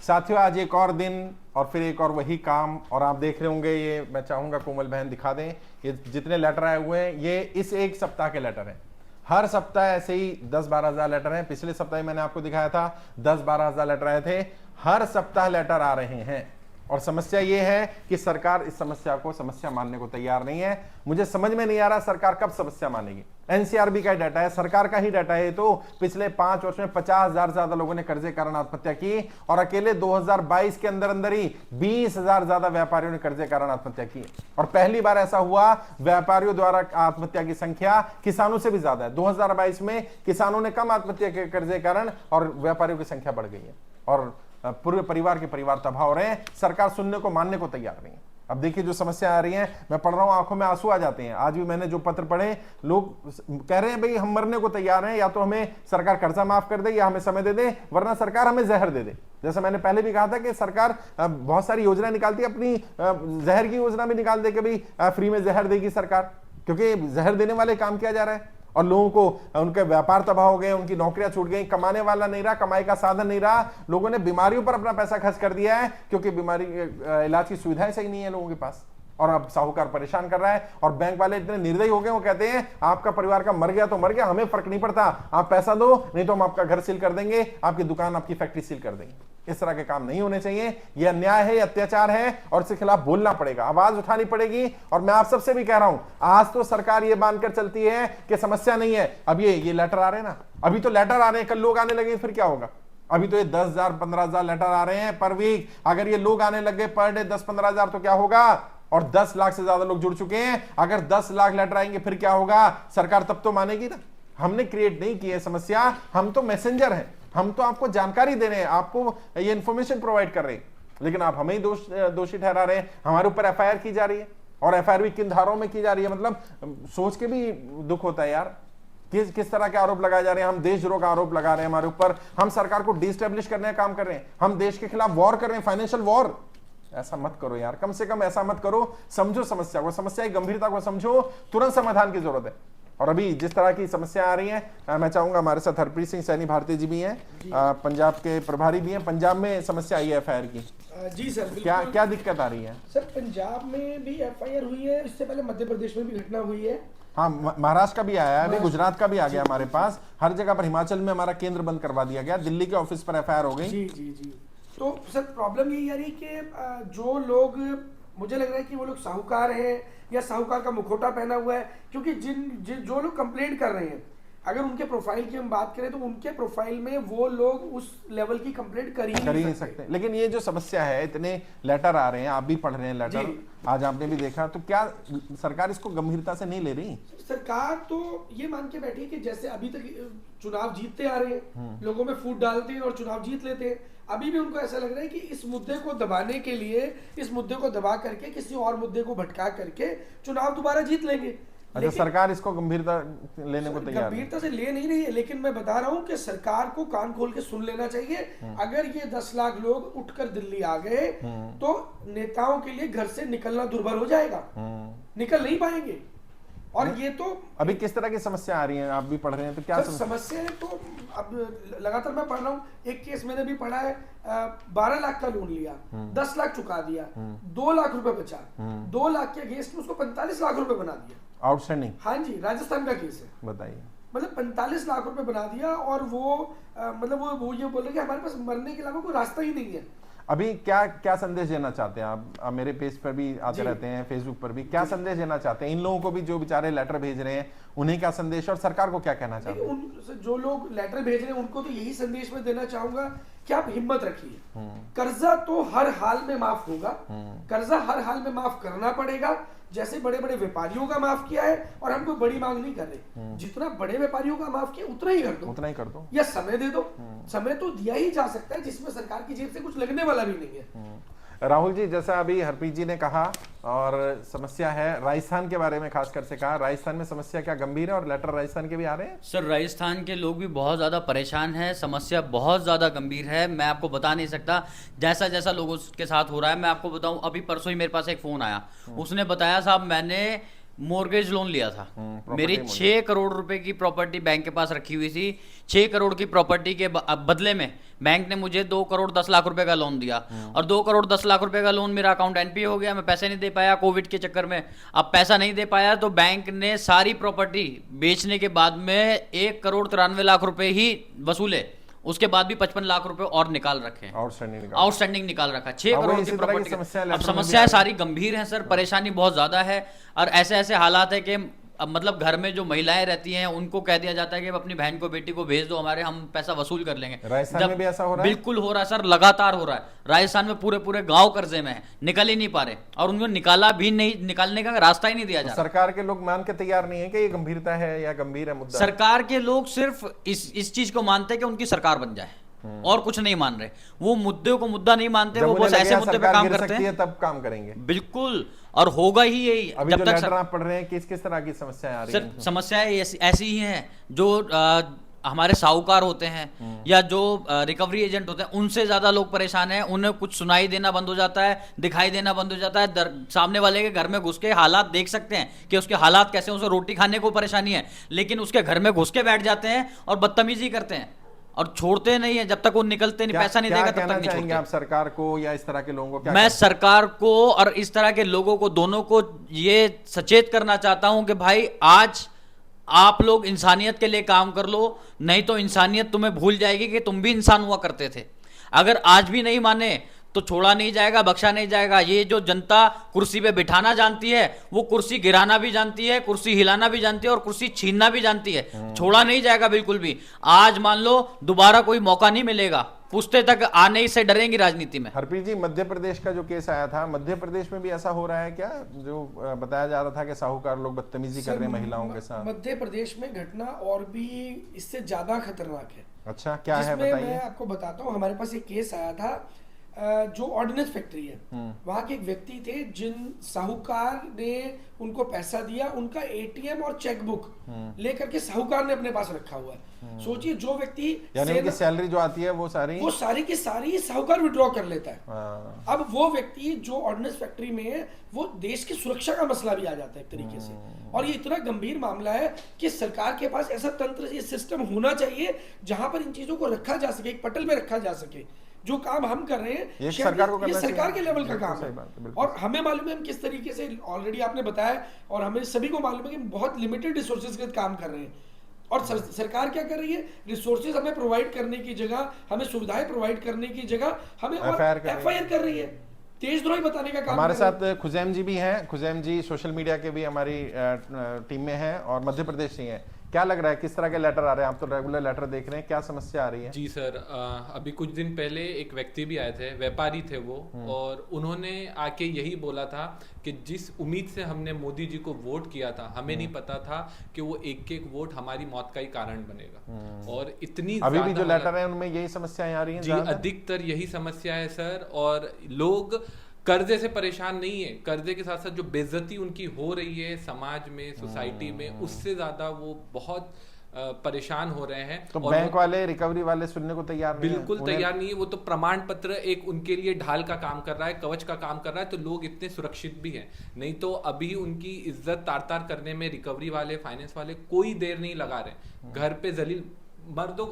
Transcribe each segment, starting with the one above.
साथियों, आज एक और दिन और फिर एक और वही काम, और आप देख रहे होंगे, ये मैं चाहूंगा कोमल बहन दिखा दें, ये जितने लेटर आए हुए हैं ये इस एक सप्ताह के लेटर हैं। हर सप्ताह ऐसे ही 10-12 हजार लेटर हैं। पिछले सप्ताह मैंने आपको दिखाया था 10-12 हजार लेटर आए थे। हर सप्ताह लेटर आ रहे हैं और समस्या ये है कि सरकार इस समस्या को समस्या मानने को तैयार नहीं है। मुझे समझ में नहीं आ रहा सरकार कब समस्या मानेगी। एनसीआरबी का डाटा है, सरकार का ही डाटा है। तो पिछले 5 वर्ष में 50,000 से ज्यादा लोगों ने कर्जे कारण आत्महत्या की और अकेले 2022 के अंदर अंदर ही 20,000 ज्यादा व्यापारियों ने कर्जे कारण आत्महत्या की। और पहली बार ऐसा हुआ व्यापारियों द्वारा आत्महत्या की संख्या किसानों से भी ज्यादा है। 2022 में किसानों ने कम आत्महत्या के कर्जे कारण और व्यापारियों की संख्या बढ़ गई है और पूरे परिवार के परिवार तबाह हो रहे हैं। सरकार सुनने को मानने को तैयार नहीं है। अब देखिए जो समस्या आ रही है, मैं पढ़ रहा हूं, आंखों में आंसू आ जाते हैं। आज भी मैंने जो पत्र पढ़े, लोग कह रहे हैं भाई हम मरने को तैयार हैं, या तो हमें सरकार कर्जा माफ कर दे या हमें समय दे दे, वरना सरकार हमें जहर दे दे। जैसे मैंने पहले भी कहा था कि सरकार बहुत सारी योजना निकालती है, अपनी जहर की योजना भी निकाल दे कि भाई फ्री में जहर देगी सरकार, क्योंकि जहर देने वाले काम किया जा रहा है और लोगों को उनके व्यापार तबाह हो गए, उनकी नौकरियां छूट गई, कमाने वाला नहीं रहा, कमाई का साधन नहीं रहा। लोगों ने बीमारियों पर अपना पैसा खर्च कर दिया है क्योंकि बीमारी इलाज की सुविधाएं सही नहीं है लोगों के पास, और अब साहूकार परेशान कर रहा है। और बैंक वाले इतने निर्दयी हो गए, वो कहते हैं आपका परिवार का मर गया तो मर गया, हमें फर्क नहीं पड़ता, आप पैसा दो, नहीं तो हम आपका घर सील कर देंगे, आपकी दुकान, आपकी फैक्ट्री सील कर देंगे। इस तरह के काम नहीं होने चाहिए। यह अन्याय है, यह अत्याचार है और इसके खिलाफ बोलना पड़ेगा, आवाज उठानी पड़ेगी। और मैं आप सबसे भी कह रहा हूं, आज तो सरकार यह मानकर चलती है कि समस्या नहीं है। अब ये लेटर आ रहे हैं ना, अभी तो लेटर आ रहे हैं, कल लोग आने लगे फिर क्या होगा? अभी तो ये 10,000 15,000 लेटर आ रहे हैं पर वीक। अगर ये लोग आने लगे पर डे 10-15 हजार तो क्या होगा? और 10 लाख से ज्यादा लोग जुड़ चुके हैं। अगर 10 लाख लेटर आएंगे फिर क्या होगा? सरकार तब तो मानेगी ना। हमने क्रिएट नहीं की है समस्या, हम तो मैसेंजर हैं, हम तो आपको जानकारी दे रहे हैं, आपको ये इंफॉर्मेशन प्रोवाइड कर रहे हैं, लेकिन आप हमें ही दोषी ठहरा रहे हैं। हमारे ऊपर एफआईआर की जा रही है और एफआईआर भी किन धाराओं में की जा रही है, मतलब सोच के भी दुख होता है यार। किस तरह के आरोप लगाए जा रहे हैं। हम देशद्रोह का आरोप लगा रहे हैं हमारे ऊपर, हम सरकार को डिस्टेब्लिश करने का काम कर रहे हैं, हम देश के खिलाफ वॉर कर रहे हैं, फाइनेंशियल वॉर। ऐसा मत करो यार, कम से कम ऐसा मत करो। समझो समस्या को, समस्या की गंभीरता को समझो, तुरंत समाधान की जरूरत है। और अभी जिस तरह की समस्या आ रही है, मैं चाहूंगा हमारे साथ हरप्रीत सिंह सैनी भारती जी भी हैं, पंजाब के प्रभारी भी हैं। पंजाब में समस्या आई है एफआईआर की। जी सर, क्या दिक्कत आ रही है? सर पंजाब में भी एफआईआर हुई है, इससे पहले मध्य प्रदेश में भी घटना हुई है। हाँ, महाराष्ट्र का भी आया है, अभी गुजरात का भी आ गया हमारे पास। हर जगह पर, हिमाचल में हमारा केंद्र बंद करवा दिया गया, दिल्ली के ऑफिस पर एफआईआर हो गई। जी जी जी। तो सर प्रॉब्लम यही आ रही है कि जो लोग, मुझे लग रहा है कि वो लोग साहूकार हैं या साहूकार का मुखौटा पहना हुआ है, क्योंकि जो लोग कंप्लेंट कर रहे हैं, अगर उनके प्रोफाइल की हम बात करें तो उनके प्रोफाइल में वो लोग उस लेवल की कंप्लेंट कर ही नहीं सकते। लेकिन ये जो समस्या है, इतने लेटर आ रहे हैं, आप भी पढ़ रहे हैं लेटर, आज आपने भी देखा, तो क्या सरकार इसको गंभीरता से नहीं ले रही? सरकार तो ये मान के बैठी है कि जैसे अभी तक चुनाव जीतते आ रहे हैं, लोगों में फूट डालते हैं और चुनाव जीत लेते हैं, अभी भी उनको ऐसा लग रहा है कि इस मुद्दे को दबाने के लिए, इस मुद्दे को दबा करके किसी और मुद्दे को भटका करके चुनाव दोबारा जीत लेंगे। अच्छा, सरकार इसको गंभीरता लेने को तैयार गंभीरता से ले नहीं रही है, लेकिन मैं बता रहा हूं कि सरकार को कान खोल के सुन लेना चाहिए। अगर ये 10 लाख लोग उठकर दिल्ली आ गए तो नेताओं के लिए घर से निकलना दुर्भर हो जाएगा, निकल नहीं पाएंगे। और ये तो अभी किस तरह की समस्या आ रही है, आप भी पढ़ रहे हैं, तो क्या समस्या है? तो अब लगातार मैं पढ़ रहा हूँ, एक केस मैंने भी पढ़ा है, 12 लाख का लोन लिया, 10 लाख चुका दिया, 2 लाख रुपए बचा, 2 लाख के अगेंस्ट में उसको 45 लाख रुपए बना दिया आउटस्टैंडिंग। हाँ जी, राजस्थान का केस है। बताइए, मतलब 45 लाख रुपए बना दिया और वो मतलब वो ये बोल रहे कि हमारे पास मरने के अलावा कोई रास्ता ही नहीं है। अभी क्या संदेश देना चाहते हैं आप मेरे पेज पर भी आते रहते हैं, फेसबुक पर भी, क्या संदेश देना चाहते हैं इन लोगों को भी जो बेचारे लेटर भेज रहे हैं, उन्हें क्या संदेश, और सरकार को क्या कहना चाहते हैं? जो लोग लेटर भेज रहे हैं उनको तो यही संदेश में देना चाहूंगा कि आप हिम्मत रखिए। कर्जा तो हर हाल में माफ होगा, कर्जा हर हाल में माफ करना पड़ेगा, जैसे बड़े बड़े व्यापारियों का माफ किया है। और हम कोई बड़ी मांग नहीं कर रहे, जितना बड़े व्यापारियों का माफ किया उतना ही कर दो, या समय दे दो। समय तो दिया ही जा सकता है जिसमें सरकार की जेब से कुछ लगने वाला भी नहीं है। राहुल जी, जैसा अभी हरप्रीत जी ने कहा, और समस्या है राजस्थान के बारे में खासकर से कहा, राजस्थान में समस्या क्या गंभीर है और लेटर राजस्थान के भी आ रहे हैं? सर राजस्थान के लोग भी बहुत ज़्यादा परेशान हैं, समस्या बहुत ज़्यादा गंभीर है, मैं आपको बता नहीं सकता। जैसा जैसा लोगों के साथ हो रहा है, मैं आपको बताऊं, अभी परसों ही मेरे पास एक फ़ोन आया, उसने बताया साहब मैंने मॉर्गेज लोन लिया था। मेरी property 6 करोड़ रुपए की प्रॉपर्टी बैंक के पास रखी हुई थी। 6 करोड़ की प्रॉपर्टी के बदले में बैंक ने मुझे 2 करोड़ 10 लाख रुपए का लोन दिया, और 2 करोड़ 10 लाख रुपए का लोन मेरा अकाउंट एनपीए हो गया। मैं पैसे नहीं दे पाया कोविड के चक्कर में। अब पैसा नहीं दे पाया तो बैंक ने सारी प्रॉपर्टी बेचने के बाद में 1 करोड़ 93 लाख रुपए ही वसूले। उसके बाद भी 55 लाख रुपए और निकाल रखे हैं, आउटस्टैंडिंग निकाल रखा। 6 अब करोड़ इसी की तरह की प्रॉपर्टी। समस्याएं अब लेटर में भी समस्याएं आ रही सारी गंभीर हैं सर, परेशानी बहुत ज्यादा है। और ऐसे ऐसे हालात है कि अब मतलब घर में जो महिलाएं रहती हैं उनको कह दिया जाता है कि अब अपनी बहन को बेटी को भेज दो हमारे, हम पैसा वसूल कर लेंगे। राजस्थान में भी ऐसा हो रहा है? बिल्कुल हो रहा है सर, लगातार हो रहा है। राजस्थान में पूरे पूरे गांव कर्जे में है, निकल ही नहीं पा रहे, और उनको निकाला भी नहीं, निकालने का रास्ता ही नहीं दिया जा रहा। सरकार के लोग मान के तैयार नहीं है कि ये गंभीरता है या गंभीर है मुद्दा। सरकार के लोग सिर्फ इस चीज को मानते हैं कि उनकी सरकार बन जाए, और कुछ नहीं मान रहे। वो मुद्दे को मुद्दा नहीं मानते, वो बस ऐसे मुद्दे पे काम करते हैं। तब काम करेंगे बिल्कुल, और होगा ही यही। अभी जब जो तक लेटर आप पढ़ रहे हैं किस किस तरह की समस्याएं आ रही हैं? सर समस्याएं ऐसी ही हैं जो हमारे साहूकार होते हैं या जो रिकवरी एजेंट होते हैं, उनसे ज्यादा लोग परेशान हैं। उन्हें कुछ सुनाई देना बंद हो जाता है, दिखाई देना बंद हो जाता है। सामने वाले के घर में घुस के हालात देख सकते हैं कि उसके हालात कैसे, उसे रोटी खाने को परेशानी है, लेकिन उसके घर में घुस के बैठ जाते हैं और बदतमीजी करते हैं और छोड़ते नहीं है जब तक वो निकलते नहीं, पैसा नहीं देगा तब तक नहीं छोड़ते। आप सरकार को या इस तरह के लोगों को क्या मैं सरकार को और इस तरह के लोगों को, दोनों को ये सचेत करना चाहता हूं कि भाई आज आप लोग इंसानियत के लिए काम कर लो, नहीं तो इंसानियत तुम्हें भूल जाएगी कि तुम भी इंसान हुआ करते थे। अगर आज भी नहीं माने तो छोड़ा नहीं जाएगा, बख्शा नहीं जाएगा। ये जो जनता कुर्सी पे बिठाना जानती है, वो कुर्सी गिराना भी जानती है, कुर्सी हिलाना भी जानती है, और कुर्सी छीनना भी जानती है। छोड़ा नहीं जाएगा बिल्कुल भी। आज मान लो दोबारा कोई मौका नहीं मिलेगा, पूछते तक आने से डरेंगी राजनीति में। हरप्रीत जी, मध्य प्रदेश का जो केस आया था, मध्य प्रदेश में भी ऐसा हो रहा है क्या, जो बताया जा रहा था कि साहूकार लोग बदतमीजी कर रहे हैं महिलाओं के साथ? मध्य प्रदेश में घटना और भी इससे ज्यादा खतरनाक है। अच्छा, क्या है बताइए। मैं आपको बताता हूँ, हमारे पास एक केस आया था। जो ऑर्डिनेंस फैक्ट्री है, वहां के एक व्यक्ति थे जिन साहूकार ने उनको पैसा दिया, उनका एटीएम और चेकबुक लेकर के साहूकार ने अपने पास रखा हुआ है। सोचिए, जो व्यक्ति यानी उनकी सैलरी जो आती है वो सारी की सारी साहूकार विड्रॉ कर लेता है। अब वो व्यक्ति जो ऑर्डिनेंस फैक्ट्री में है, वो देश की सुरक्षा का मसला भी आ जाता है एक तरीके से। और ये इतना गंभीर मामला है कि सरकार के पास ऐसा तंत्र, ये सिस्टम होना चाहिए जहां पर इन चीजों को रखा जा सके, एक पटल में रखा जा सके। जो काम हम कर रहे हैं ये सरकार को करना ये सरकार के लेवल का चाहिए। काम है। और हमें मालूम है हम किस तरीके से, ऑलरेडी आपने बताया, और हमें सभी को मालूम है कि बहुत लिमिटेड रिसोर्सेज के काम कर रहे हैं। और सरकार क्या कर रही है, रिसोर्सेज हमें प्रोवाइड करने की जगह, हमें सुविधाएं प्रोवाइड करने की जगह हमें एफआईआर कर रही है, देशद्रोही बताने का काम। हमारे साथ खुजैम जी भी हैं। खुजैम जी सोशल मीडिया के भी हमारी टीम में हैं और मध्य प्रदेश से हैं। क्या लग रहा है, किस तरह के लेटर आ रहे हैं? आप तो रेगुलर लेटर देख रहे हैं, क्या समस्या आ रही है? जी सर, अभी कुछ दिन पहले एक व्यक्ति भी आए थे, व्यापारी थे वो, और उन्होंने आके यही बोला था कि जिस उम्मीद से हमने मोदी जी को वोट किया था, हमें नहीं पता था कि वो एक एक वोट हमारी मौत का ही कारण बनेगा। और इतनी अभी भी जो लेटर है उनमें यही समस्याएं आ रही हैं? जी, अधिकतर यही समस्या है सर। और लोग कर्जे से परेशान नहीं है, कर्जे के साथ साथ जो बेइज्जती उनकी हो रही है समाज में, सोसाइटी में, उससे ज्यादा वो बहुत परेशान हो रहे हैं। तो बैंक वाले, रिकवरी वाले सुनने को तैयार नहीं, बिल्कुल तैयार नहीं है। वो तो प्रमाण पत्र एक उनके लिए ढाल का काम कर रहा है, कवच का काम कर रहा है, तो लोग इतने सुरक्षित भी हैं। नहीं तो अभी उनकी इज्जत तार तार करने में रिकवरी वाले, फाइनेंस वाले कोई देर नहीं लगा रहे। घर पे जलील मर्दों,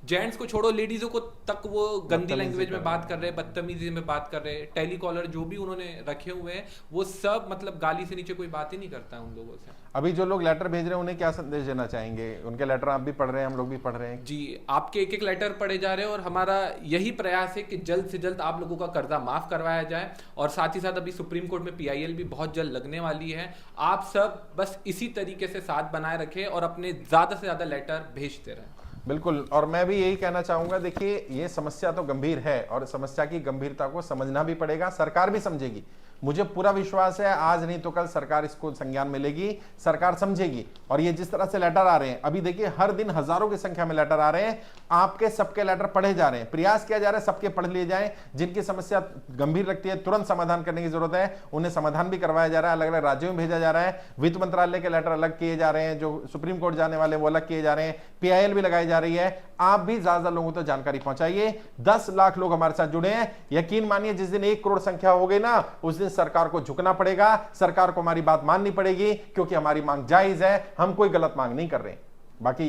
जेंट्स को छोड़ो, लेडीजों को तक वो गंदी लैंग्वेज में बात कर रहे हैं, बदतमीजी में बात कर रहे हैं। टेलीकॉलर जो भी उन्होंने रखे हुए हैं, वो सब मतलब गाली से नीचे कोई बात ही नहीं करता है उन लोगों से। अभी जो लोग लेटर भेज रहे हैं उन्हें क्या संदेश देना चाहेंगे? उनके लेटर आप भी पढ़ रहे हैं, हम लोग भी पढ़ रहे हैं। जी, आपके एक एक लेटर पढ़े जा रहे हैं, और हमारा यही प्रयास है कि जल्द से जल्द आप लोगों का कर्जा माफ करवाया जाए। और साथ ही साथ अभी सुप्रीम कोर्ट में PIL भी बहुत जल्द लगने वाली है। आप सब बस इसी तरीके से साथ बनाए रखें और अपने ज्यादा से ज्यादा लेटर भेजते रहें। बिल्कुल, और मैं भी यही कहना चाहूंगा, देखिए ये समस्या तो गंभीर है और समस्या की गंभीरता को समझना भी पड़ेगा, सरकार भी समझेगी। मुझे पूरा विश्वास है आज नहीं तो कल सरकार इसको संज्ञान में लेगी, सरकार समझेगी। और ये जिस तरह से लेटर आ रहे हैं, अभी देखिए हर दिन हजारों की संख्या में लेटर आ रहे हैं, आपके सबके लेटर पढ़े जा रहे हैं, प्रयास किया जा रहा है सबके पढ़ लिए जाएं। जिनकी समस्या गंभीर लगती है, तुरंत समाधान करने की जरूरत है, उन्हें समाधान भी करवाया जा रहा है, अलग अलग राज्यों में भेजा जा रहा है। वित्त मंत्रालय के लेटर अलग किए जा रहे हैं, जो सुप्रीम कोर्ट जाने वाले वो अलग किए जा रहे हैं, PIL भी लगाए जा जा रही है। आप भी ज्यादा लोगों तक जानकारी पहुंचाइए। 10 लाख लोग हमारे साथ जुड़े हैं। यकीन मानिए जिस दिन 1 करोड़ संख्या हो गई ना, उस दिन सरकार को झुकना पड़ेगा, सरकार को हमारी बात माननी पड़ेगी, क्योंकि हमारी मांग जायज है, हम कोई गलत मांग नहीं कर रहे। बाकी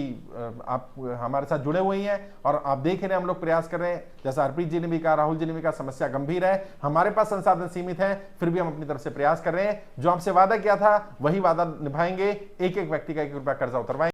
आप हमारे साथ जुड़े हुए हैं और आप देख रहे हैं हम लोग प्रयास कर रहे हैं। जैसा हरप्रीत जी ने भी कहा, राहुल जी ने भी कहा, समस्या गंभीर है, हमारे पास संसाधन सीमित है, फिर भी हम अपनी तरफ से प्रयास कर रहे हैं। जो हमसे वादा किया था वही वादा निभाएंगे। एक एक व्यक्ति का 1 रुपया कर्जा उतरवाएंगे।